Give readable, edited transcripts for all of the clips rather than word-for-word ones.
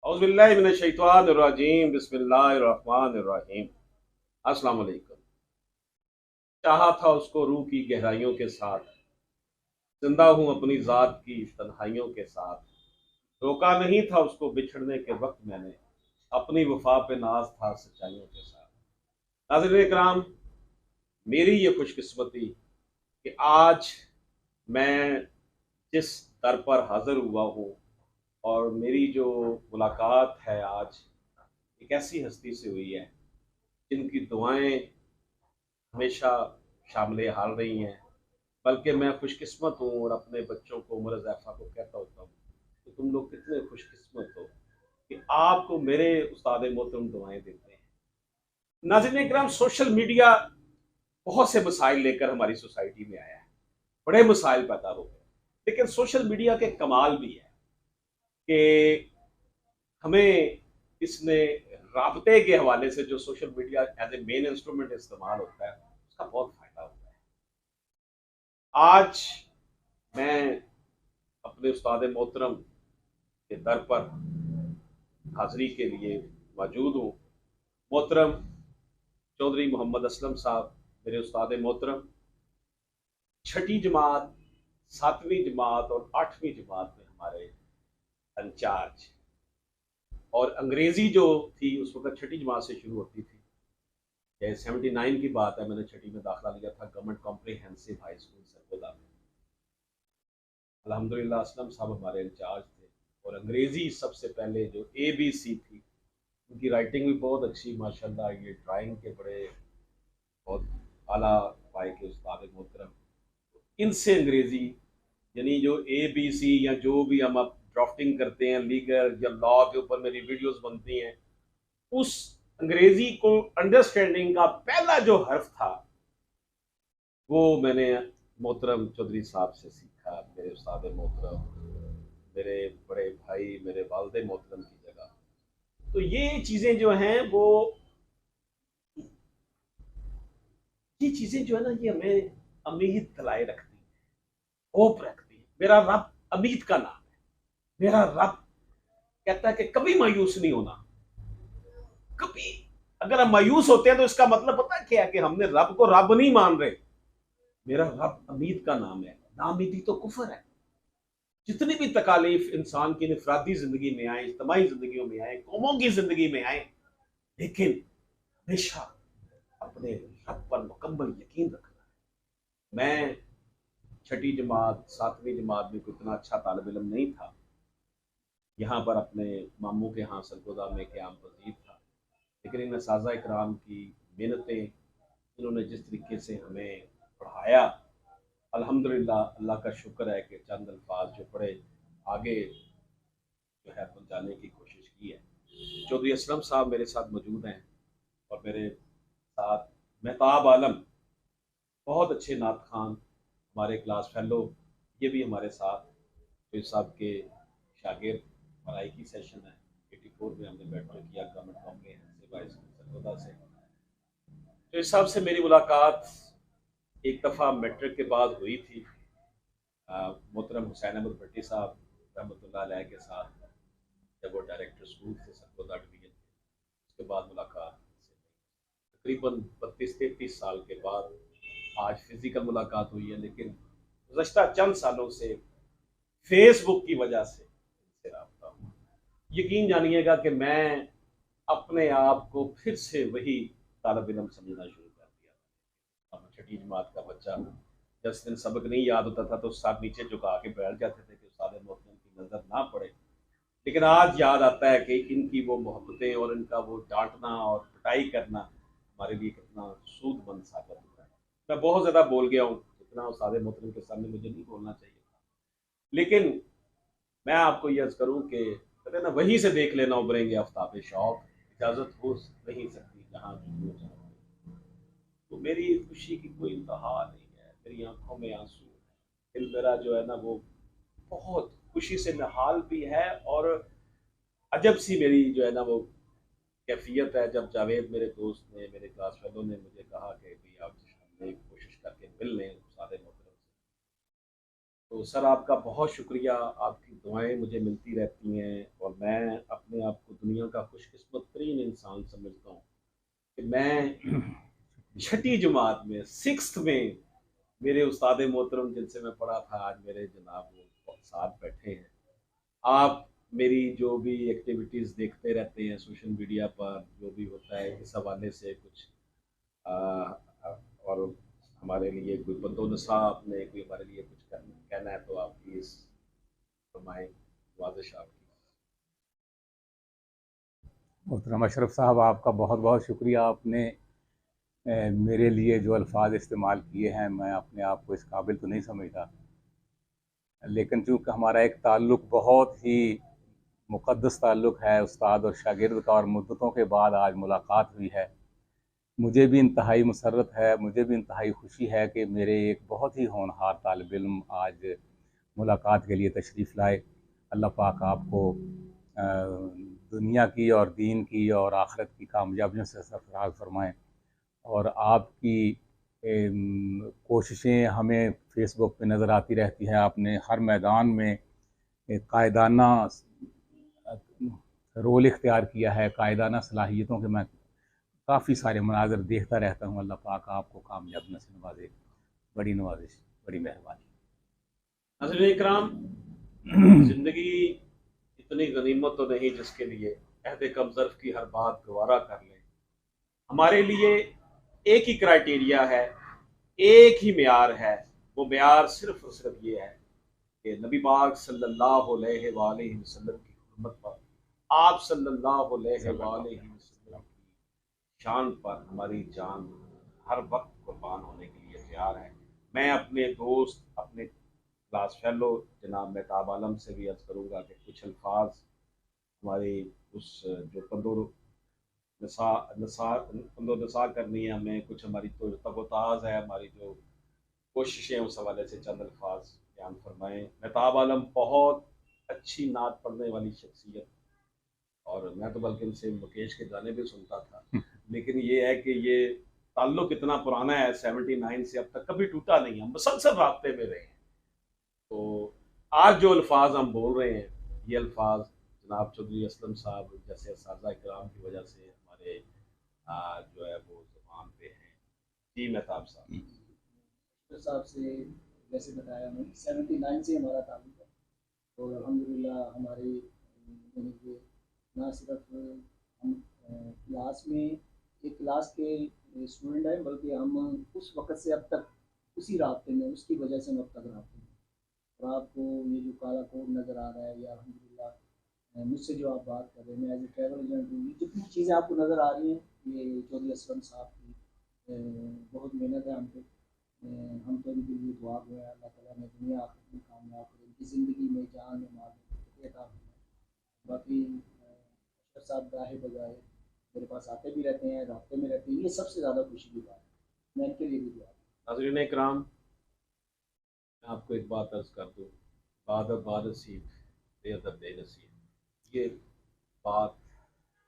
औज़ुबिल्लाहि मिनश्शैतानिर्रजीम बिस्मिल्लाहिर्रहमानिर्रहीम। अस्सलाम वालेकुम। चाहा था उसको रूह की गहराइयों के साथ, जिंदा हूँ अपनी ज़ात की तन्हाइयों के साथ। रोका नहीं था उसको बिछड़ने के वक्त मैंने, अपनी वफा पे नाज था सच्चाइयों के साथ। नाज़रीन इकराम, मेरी ये खुशकिस्मती कि आज मैं जिस दर पर हाजिर हुआ हूँ और मेरी जो मुलाकात है आज एक ऐसी हस्ती से हुई है जिनकी दुआएं हमेशा शामिल हाल रही हैं। बल्कि मैं खुशकिस्मत हूँ और अपने बच्चों को, उमर ज़ैफ़ा को कहता होता हूँ कि तुम लोग कितने खुशकिस्मत हो कि आपको मेरे उस्ताद मोहतरम दुआएं देते हैं। नाज़रीन इकराम, सोशल मीडिया बहुत से मसाइल लेकर हमारी सोसाइटी में आया है, बड़े मसाइल पैदा हो गए, लेकिन सोशल मीडिया के कमाल भी है कि हमें इसने राबते के हवाले से जो social media as a main instrument इस्तेमाल होता है उसका बहुत फ़ायदा होता है। आज मैं अपने उस्ताद मोहतरम के दर पर हाज़िरी के लिए मौजूद हूँ। मोहतरम चौधरी मोहम्मद असलम साहब, मेरे उस्ताद मोहतरम, छठी जमात, सातवीं जमात और आठवीं जमात में हमारे इंचार्ज। और अंग्रेज़ी जो थी उस वक्त छठी जमात से शुरू होती थी। ये 79 की बात है, मैंने छठी में दाखिला लिया था government comprehensive high school Sargodha में। अल्हम्दुलिल्लाह असलम साहब हमारे इंचार्ज थे और अंग्रेज़ी सबसे पहले जो ABC थी, उनकी राइटिंग भी बहुत अच्छी माशाल्लाह। ये ड्राइंग के बड़े बहुत आला पाए के उस्ताद मोहतरम। इनसे अंग्रेज़ी यानी जो ABC या जो भी हम अब ड्राफ्टिंग करते हैं लीगल या लॉ के ऊपर मेरी वीडियोस बनती हैं, उस अंग्रेज़ी को अंडरस्टैंडिंग का पहला जो हर्फ था वो मैंने मोहतरम चौधरी साहब से सीखा। मेरे उस्ताद मोहतरम, मेरे बड़े भाई, मेरे वालिद मोहतरम की जगह। तो ये चीज़ें जो हैं वो, ये चीज़ें जो है ना, ये हमें उम्मीद दिलाए रखती है, होप रखती है। मेरा रब उम्मीद का नाम है। मेरा रब कहता है कि कभी मायूस नहीं होना। कभी अगर हम मायूस होते हैं तो इसका मतलब पता है क्या है कि हमने रब को रब नहीं मान रहे। मेरा रब उम्मीद का नाम है। नाउमीदी तो कुफर है। जितनी भी तकालीफ इंसान की इनफरादी जिंदगी में आए, इज्तमाही जिंदगियों में आए, कौमों की जिंदगी में आए, लेकिन हमेशा अपने रब पर मुकम्मल यकीन रखना है। मैं छठी जमात, सातवीं जमात में कोई इतना अच्छा तालिब इल्म नहीं था। यहाँ पर अपने मामू के यहाँ सरगोदा में क़याम पज़ीर था, लेकिन इन असातिज़ा इकराम की मेहनतें, इन्होंने जिस तरीके से हमें पढ़ाया, अल्हम्दुलिल्लाह अल्लाह का शुक्र है कि चंद अल्फाज जो पढ़े आगे जो है पहुँचाने की कोशिश की है। चौधरी असलम साहब मेरे साथ मौजूद हैं और मेरे साथ मेहताब आलम, बहुत अच्छे नात खान, हमारे क्लास फेलो, ये भी हमारे साथ। तो इस साहब के शागिर्द, पढ़ाई की सेशन है 84 में हमने मेट्रो किया government comprehensive high school Sargodha से। तो इस साहब से मेरी मुलाकात एक दफ़ा मैट्रिक के बाद हुई थी। मोहतरम हुसैन अहमद भट्टी साहब रहमतुल्लाह अलैह के साथ, जब वो डायरेक्टर स्कूल थे सरगोदा डिवीजन के। उसके बाद मुलाकात तकरीबन 32-33 साल के बाद आज फिजिकल मुलाकात हुई है, लेकिन गुज़श्ता चंद सालों से फेसबुक की वजह से इनसे रब्ता हुआ। यकीन जानिएगा कि मैं अपने आप को फिर से वही तालिब इल्म समझना शुरू कर दिया। अब छठी जमात का बच्चा, जिस दिन सबक नहीं याद होता था तो साथ नीचे झुका के बैठ जाते थे कि उस्ताद मोहतरम की नज़र ना पड़े। लेकिन आज याद आता है कि इनकी वो मोहब्बतें और इनका वो डांटना और पिटाई करना हमारे लिए कितना सूदमंद साबित हुआ है। मैं बहुत ज़्यादा बोल गया हूँ, इतना उस्ताद मोहतरम के सामने मुझे नहीं बोलना चाहिए था, लेकिन मैं आपको ये अर्ज करूँ कि कहते हैं ना, वहीं से देख लेना उभरेंगे आफ्ताब शौक, इजाज़त हो नहीं सकती जहाँ जो चाहो। तो मेरी खुशी की कोई इंतहा नहीं है, मेरी आंखों में आंसू है, दिल मेरा जो है ना वो बहुत खुशी से निहाल भी है। और अजब सी मेरी जो है ना वो कैफियत है, जब जावेद मेरे दोस्त ने, मेरे क्लास फेलो ने मुझे कहा कि भाई आपसे सामने कोशिश करके मिल लें उस्ताद मोहतरम से। तो सर आपका बहुत शुक्रिया, आपकी दुआएं मुझे मिलती रहती हैं और मैं अपने आप खुशकिस्मत तरीन इंसान समझता हूँ कि मैं छठी जमात में, सिक्स्थ में, मेरे उस्ताद मोहतरम जिनसे मैं पढ़ा था, आज मेरे जनाब वो साथ बैठे हैं। आप मेरी जो भी एक्टिविटीज़ देखते रहते हैं सोशल मीडिया पर, जो भी होता है इस हवाले से कुछ आ, और हमारे लिए कोई बंदोबस्ता आपने कोई हमारे लिए कुछ कहना है तो आप प्लीज़ फरमाएं। वाजिश आपकी। मोहतरम अशरफ साहब, आपका बहुत बहुत शुक्रिया। आपने मेरे लिए जो अल्फाज इस्तेमाल किए हैं, मैं अपने आप को इस काबिल तो नहीं समझता, लेकिन चूँकि हमारा एक ताल्लुक़ बहुत ही मुक़द्दस ताल्लुक़ है उस्ताद और शागिर्द का, और मुद्दतों के बाद आज मुलाकात हुई है, मुझे भी इंतहाई मसर्रत है, मुझे भी इंतहाई खुशी है कि मेरे एक बहुत ही होनहार तालिब इल्म आज मुलाकात के लिए तशरीफ़ लाए। अल्लाह पाक आपको दुनिया की और दीन की और आखिरत की कामयाबियों से सरफराज फरमाएँ। और आपकी कोशिशें हमें फ़ेसबुक पे नज़र आती रहती हैं। आपने हर मैदान में एक कायदाना रोल इख्तियार किया है, कायदाना सलाहियतों के मैं काफ़ी सारे मनाज़र देखता रहता हूँ। अल्लाह पाक आपको कामयाबियों से नवाज़े। बड़ी नवाजिश, बड़ी मेहरबानी। नाज़रीन इकराम, जिंदगी इतनी गनीमत तो नहीं जिसके लिए अहद कम ज़र्फ़ की हर बात गवारा कर लें। हमारे लिए एक ही क्राइटेरिया है, एक ही मेयार है। वो मेयार सिर्फ और सिर्फ ये है कि नबी पाक सल्लल्लाहु अलैहि वसल्लम की हुर्मत पर, आप सल्लल्लाहु अलैहि वसल्लम की शान पर हमारी जान हर वक्त कुर्बान होने के लिए तैयार है। मैं अपने दोस्त, अपने क्लास फेलो जनाब मेहताब आलम से भी अर्ज़ करूँगा कि कुछ अल्फाज हमारी उस जो नसा करनी है हमें, कुछ हमारी तो तगोताज है, हमारी जो कोशिशें उस हवाले से चंद अल्फाज बयान फरमाएँ। मेहताब आलम बहुत अच्छी नात पढ़ने वाली शख्सियत, और मैं तो बल्कि उनसे मुकेश के गाने भी सुनता था, लेकिन ये है कि ये ताल्लुक इतना पुराना है, 79 से अब तक कभी टूटा नहीं, हम मुसलसल रास्ते में रहे हैं। तो आज जो अल्फाज हम बोल रहे हैं, ये अल्फाज जनाब चौधरी असलम साहब जैसे असातिज़ा इकराम की वजह से हमारे जो है वो ज़ुबान पे हैं। जी मेहताब साहब। साहब से जैसे बताया मैंने, 79 से हमारा ताल्लुक है, और अल्हम्दुलिल्लाह हमारे ना सिर्फ हम क्लास में एक क्लास के स्टूडेंट हैं, बल्कि हम उस वक़्त से अब तक उसी रास्ते में, उसकी वजह से हम अब तक रास्ते में। और आपको ये जो काला कोड नज़र आ रहा है, या अल्हम्दुलिल्लाह मुझसे जो आप बात कर रहे हैं, मैं एज ए ट्रैवल एजेंट हूँ, जितनी चीज़ें आपको नज़र आ रही हैं, ये चौधरी असलम साहब की बहुत मेहनत है हम पे। हम तो इनके लिए दुआ गए, अल्लाह ताला ने दुनिया आखिरत में कामयाब करें, इनकी ज़िंदगी में, जान में, माल में अता फरमाए। बाकी अशरफ साहब गाहे बजाए मेरे पास आते भी रहते हैं, रास्ते में रहते हैं, ये सबसे ज़्यादा खुशी की बात है। मैं इनके लिए भी दुआ। नाज़रीन इकराम, मैं आपको एक बात अर्ज़ कर दूँ, बाद नसीब बेअदब बेनसीब, ये बात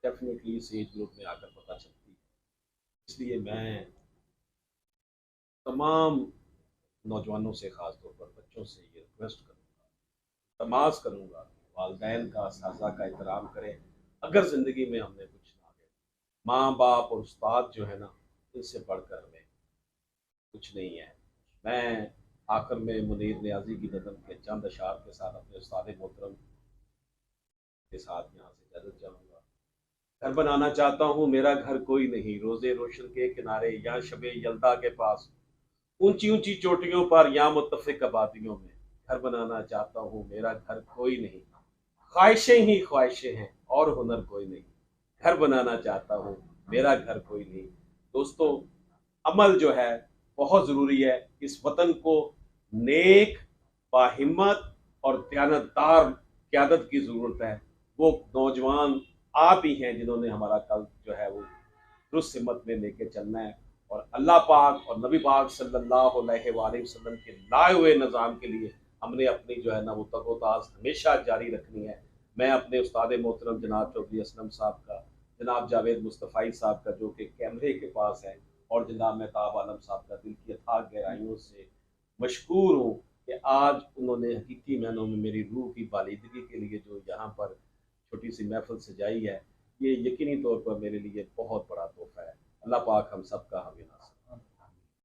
डेफिनेटली इस एज ग्रुप में आकर पता चलती है। इसलिए मैं तमाम नौजवानों से, ख़ास तौर पर बच्चों से ये रिक्वेस्ट करूँगा, तमाश करूँगा कि वालिदैन का, असातिज़ा का एहतराम करें। अगर ज़िंदगी में हमने कुछ ना दे, माँ बाप और उस्ताद जो है ना, इनसे बढ़कर हमें कुछ नहीं है। मैं आखिर में मुनीर नियाज़ी की नज़म के चंद अशार के साथ अपने उस्ताद मोहतरम के साथ यहाँ से इजाज़त चाहूँगा। घर बनाना चाहता हूँ, मेरा घर कोई नहीं, रोज़े रोशन के किनारे, या शबे यल्दा के पास, ऊंची ऊंची चोटियों पर, या मुत्तफ़िक आबादियों में। घर बनाना चाहता हूँ, मेरा घर कोई नहीं, ख्वाहिशें ही ख्वाहिशें हैं और हुनर कोई नहीं। घर बनाना चाहता हूँ, मेरा घर कोई नहीं। दोस्तों, अमल जो है बहुत ज़रूरी है। इस वतन को नेक, बाहिम्मत और दयानतदार क़यादत की ज़रूरत है। वो नौजवान आप ही हैं जिन्होंने हमारा कल जो है वो दुरुस्त सिमत में लेके चलना है, और अल्लाह पाक और नबी पाक सल्लल्लाहु अलैहि वसल्लम के लाए हुए निज़ाम के लिए हमने अपनी जो है ना वो तगोताज हमेशा जारी रखनी है। मैं अपने उस्ताद मोहतरम जनाब चौधरी असलम साहब का, जनाब जावेद मुस्तफ़ाई साहब का जो कि कैमरे के पास है, और जनाब मेहताब आलम साहब का दिल की अथाह गहराइयों से मशकूर हूँ कि आज उन्होंने हकीकी मानों में मेरी रूह की बालिदगी के लिए जो यहाँ पर छोटी सी महफिल सजाई है। ये यकीनी तौर पर मेरे लिए बहुत बड़ा तोहफा है। अल्लाह पाक हम सबका हमें नासिब